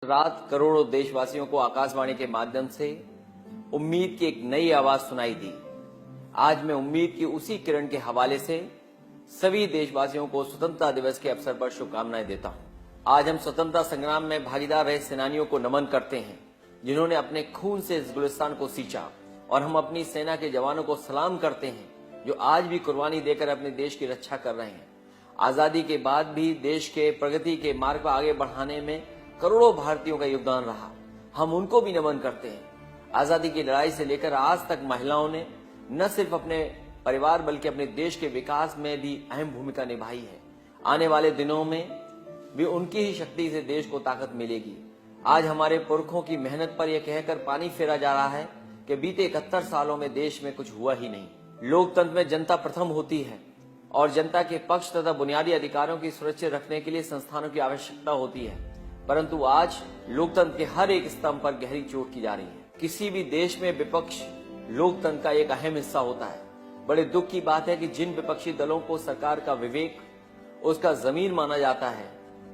रात करोड़ों देशवासियों को आकाशवाणी के माध्यम से उम्मीद की एक नई आवाज सुनाई दी। आज मैं उम्मीद की उसी किरण के हवाले से सभी देशवासियों को स्वतंत्रता दिवस के अवसर पर शुभकामनाएं देता हूं। आज हम स्वतंत्रता संग्राम में भागीदार रहे सेनानियों को नमन करते हैं, जिन्होंने अपने खून से इस गुलिस्तान को सींचा, और हम अपनी सेना के जवानों को सलाम करते हैं, जो आज भी कुर्बानी देकर अपने देश की रक्षा कर रहे हैं। आजादी के बाद भी देश के प्रगति के मार्ग पर आगे बढ़ाने में करोड़ों भारतीयों का योगदान रहा। हम उनको भी नमन करते हैं। आजादी की लड़ाई से लेकर आज तक महिलाओं ने न सिर्फ अपने परिवार बल्कि अपने देश के विकास में भी अहम भूमिका निभाई है। आने वाले दिनों में भी उनकी ही शक्ति से देश को ताकत मिलेगी। आज हमारे पुरखों की मेहनत पर यह कहकर पानी फेरा जा रहा है कि बीते 71 सालों में देश में कुछ हुआ ही नहीं। लोकतंत्र में जनता प्रथम होती है और जनता के पक्ष तथा बुनियादी अधिकारों की सुरक्षित रखने के लिए संस्थानों की आवश्यकता होती है, परंतु आज लोकतंत्र के हर एक स्तंभ पर गहरी चोट की जा रही है। किसी भी देश में विपक्ष लोकतंत्र का एक अहम हिस्सा होता है। बड़े दुख की बात है कि जिन विपक्षी दलों को सरकार का विवेक उसका जमीन माना जाता है,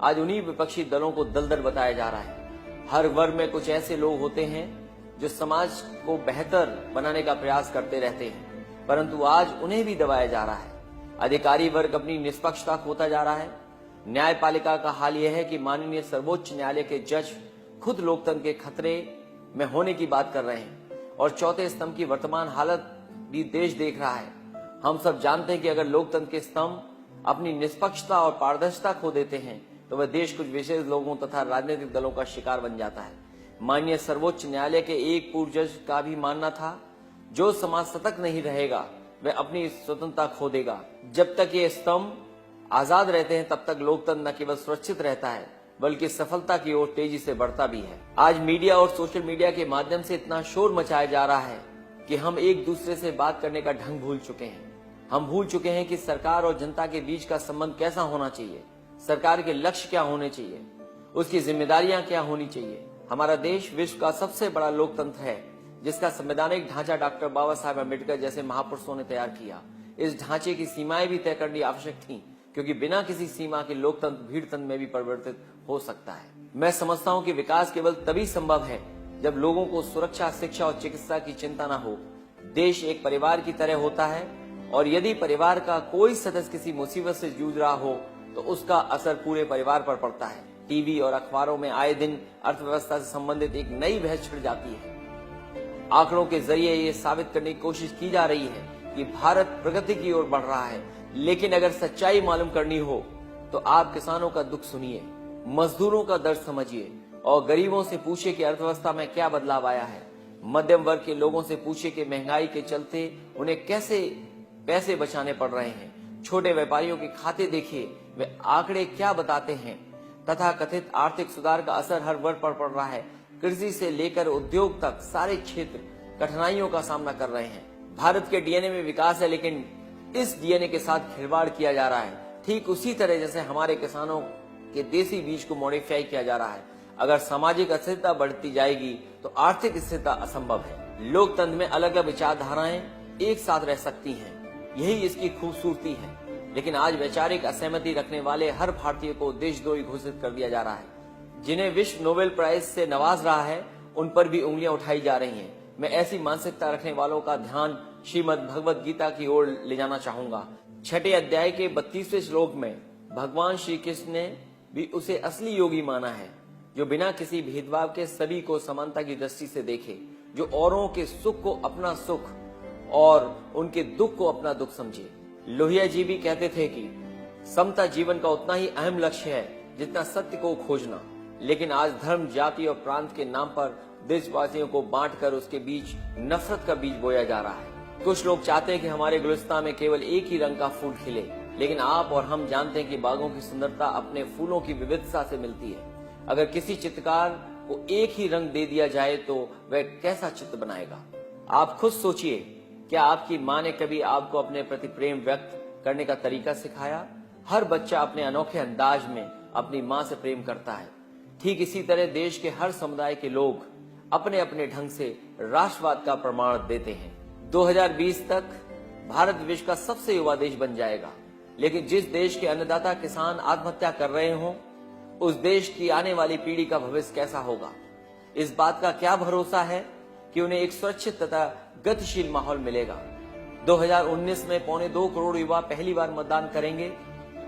आज उन्हीं विपक्षी दलों को दलदल बताया जा रहा है। हर वर्ग में कुछ ऐसे लोग होते हैं जो समाज को बेहतर बनाने का प्रयास करते रहते हैं, परंतु आज उन्हें भी दबाया जा रहा है। अधिकारी वर्ग अपनी निष्पक्षता खोता जा रहा है। न्यायपालिका का हाल यह है कि माननीय सर्वोच्च न्यायालय के जज खुद लोकतंत्र के खतरे में होने की बात कर रहे हैं, और चौथे स्तंभ की वर्तमान हालत भी देश देख रहा है। हम सब जानते हैं कि अगर लोकतंत्र के स्तंभ अपनी निष्पक्षता और पारदर्शिता खो देते हैं तो वह देश कुछ विशेष लोगों तथा राजनीतिक दलों का शिकार बन जाता है। माननीय सर्वोच्च न्यायालय के एक पूर्व जज का भी मानना था, जो समाज सतर्क नहीं रहेगा वह अपनी स्वतंत्रता खो देगा। जब तक ये स्तंभ आजाद रहते हैं तब तक लोकतंत्र न केवल सुरक्षित रहता है बल्कि सफलता की ओर तेजी से बढ़ता भी है। आज मीडिया और सोशल मीडिया के माध्यम से इतना शोर मचाया जा रहा है कि हम एक दूसरे से बात करने का ढंग भूल चुके हैं। हम भूल चुके हैं कि सरकार और जनता के बीच का संबंध कैसा होना चाहिए, सरकार के लक्ष्य क्या होने चाहिए, उसकी जिम्मेदारियां क्या होनी चाहिए। हमारा देश विश्व का सबसे बड़ा लोकतंत्र है, जिसका संवैधानिक ढांचा डॉक्टर बाबा साहेब अम्बेडकर जैसे महापुरुषों ने तैयार किया। इस ढांचे की सीमाएं भी तय करनी आवश्यक थी, क्योंकि बिना किसी सीमा के लोकतंत्र भीड़तंत्र में भी परिवर्तित हो सकता है। मैं समझता हूं कि विकास केवल तभी संभव है जब लोगों को सुरक्षा, शिक्षा और चिकित्सा की चिंता न हो। देश एक परिवार की तरह होता है, और यदि परिवार का कोई सदस्य किसी मुसीबत से जूझ रहा हो तो उसका असर पूरे परिवार पर पड़ता है। टीवी और अखबारों में आए दिन अर्थव्यवस्था से संबंधित एक नई बहस छिड़ जाती है। आंकड़ों के जरिए ये साबित करने की कोशिश की जा रही है कि भारत प्रगति की ओर बढ़ रहा है, लेकिन अगर सच्चाई मालूम करनी हो तो आप किसानों का दुख सुनिए, मजदूरों का दर्द समझिए और गरीबों से पूछिए कि अर्थव्यवस्था में क्या बदलाव आया है। मध्यम वर्ग के लोगों से पूछिए कि महंगाई के चलते उन्हें कैसे पैसे बचाने पड़ रहे हैं। छोटे व्यापारियों के खाते देखिए, वे आंकड़े क्या बताते हैं, तथा कथित आर्थिक सुधार का असर हर वर्ग पर पड़ रहा है। कृषि से लेकर उद्योग तक सारे क्षेत्र कठिनाइयों का सामना कर रहे हैं। भारत के डीएनए में विकास है, लेकिन इस डीएनए के साथ खिलवाड़ किया जा रहा है, ठीक उसी तरह जैसे हमारे किसानों के देसी बीज को मॉडिफाई किया जा रहा है। अगर सामाजिक अस्थिरता बढ़ती जाएगी तो आर्थिक स्थिरता असंभव है। लोकतंत्र में अलग अलग विचारधाराएं एक साथ रह सकती हैं, यही इसकी खूबसूरती है, लेकिन आज वैचारिक असहमति रखने वाले हर भारतीय को देशद्रोही घोषित कर दिया जा रहा है। जिन्हें विश्व नोबेल प्राइज से नवाज रहा है, उन पर भी उंगलियां उठाई जा रही हैं। मैं ऐसी मानसिकता रखने वालों का ध्यान श्रीमद् भगवद गीता की ओर ले जाना चाहूंगा। 6 अध्याय के 32वें श्लोक में भगवान श्री कृष्ण ने भी उसे असली योगी माना है, जो बिना किसी भेदभाव के सभी को समानता की दृष्टि से देखे, जो औरों के सुख को अपना सुख और उनके दुख को अपना दुख समझे। लोहिया जी भी कहते थे कि समता जीवन का उतना ही अहम लक्ष्य है जितना सत्य को खोजना, लेकिन आज धर्म, जाति और प्रांत के नाम पर देशवासियों को बांटकर उसके बीच नफरत का बीज बोया जा रहा है। कुछ लोग चाहते हैं कि हमारे गुलिस्तान में केवल एक ही रंग का फूल खिले, लेकिन आप और हम जानते हैं कि बागों की सुंदरता अपने फूलों की विविधता से मिलती है। अगर किसी चित्रकार को एक ही रंग दे दिया जाए तो वह कैसा चित्र बनाएगा? आप खुद सोचिए, क्या आपकी माँ ने कभी आपको अपने प्रति प्रेम व्यक्त करने का तरीका सिखाया? हर बच्चा अपने अनोखे अंदाज में अपनी माँ से प्रेम करता है। ठीक इसी तरह देश के हर समुदाय के लोग अपने अपने ढंग से राष्ट्रवाद का प्रमाण देते हैं। 2020 तक भारत विश्व का सबसे युवा देश बन जाएगा, लेकिन जिस देश के अन्नदाता किसान आत्महत्या कर रहे हों, उस देश की आने वाली पीढ़ी का भविष्य कैसा होगा? इस बात का क्या भरोसा है कि उन्हें एक सुरक्षित तथा गतिशील माहौल मिलेगा? 2019 में 1.25 करोड़ युवा पहली बार मतदान करेंगे।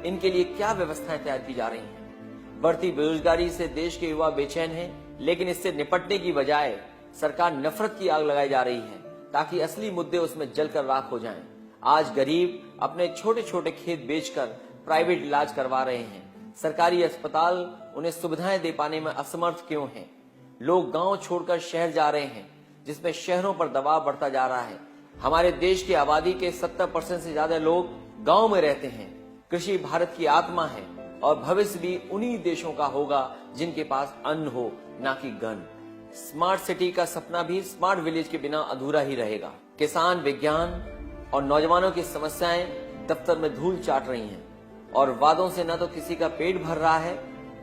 इनके लिए क्या व्यवस्थाएं तैयार की जा रही हैं? बढ़ती बेरोजगारी से देश के युवा बेचैन हैं, लेकिन इससे निपटने की बजाय सरकार नफरत की आग लगाई जा रही है ताकि असली मुद्दे उसमें जलकर राख हो जाएं। आज गरीब अपने छोटे छोटे खेत बेचकर प्राइवेट इलाज करवा रहे हैं। सरकारी अस्पताल उन्हें सुविधाएं दे पाने में असमर्थ क्यों हैं? लोग गांव छोड़कर शहर जा रहे हैं, जिसमें शहरों पर दबाव बढ़ता जा रहा है। हमारे देश की आबादी के 70% से ज्यादा लोग गांव में रहते हैं। कृषि भारत की आत्मा है और भविष्य भी उन्हीं देशों का होगा जिनके पास अन्न हो, ना कि गन। स्मार्ट सिटी का सपना भी स्मार्ट विलेज के बिना अधूरा ही रहेगा। किसान, विज्ञान और नौजवानों की समस्याएं दफ्तर में धूल चाट रही हैं और वादों से न तो किसी का पेट भर रहा है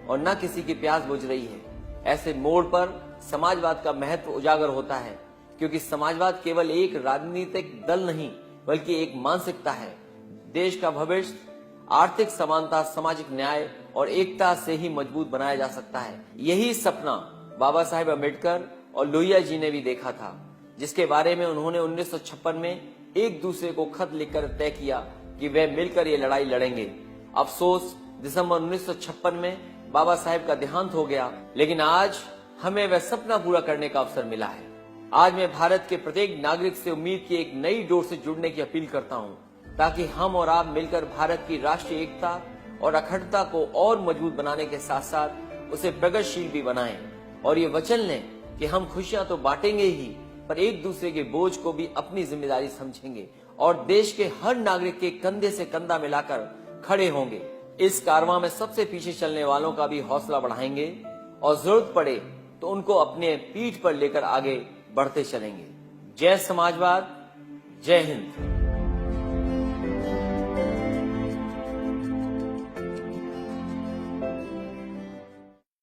और न किसी की प्यास बुझ रही है। ऐसे मोड़ पर समाजवाद का महत्व उजागर होता है, क्योंकि समाजवाद केवल एक राजनीतिक दल नहीं बल्कि एक मानसिकता है। देश का भविष्य आर्थिक समानता, सामाजिक न्याय और एकता से ही मजबूत बनाया जा सकता है। यही सपना बाबा साहेब अम्बेडकर और लोहिया जी ने भी देखा था, जिसके बारे में उन्होंने 1956 में एक दूसरे को खत लिखकर तय किया कि वे मिलकर ये लड़ाई लड़ेंगे। अफसोस, दिसंबर 1956 में बाबा साहेब का देहांत हो गया, लेकिन आज हमें वह सपना पूरा करने का अवसर मिला है। आज मैं भारत के प्रत्येक नागरिक से उम्मीद की एक नई डोर से जुड़ने की अपील करता हूं, ताकि हम और आप मिलकर भारत की राष्ट्रीय एकता और अखंडता को और मजबूत बनाने के साथ साथ उसे प्रगतिशील भी बनाएं और ये वचन लें कि हम खुशियां तो बांटेंगे ही, पर एक दूसरे के बोझ को भी अपनी जिम्मेदारी समझेंगे और देश के हर नागरिक के कंधे से कंधा मिलाकर खड़े होंगे। इस कारवां में सबसे पीछे चलने वालों का भी हौसला बढ़ाएंगे और जरूरत पड़े तो उनको अपने पीठ पर लेकर आगे बढ़ते चलेंगे। जय समाजवाद, जय हिंद।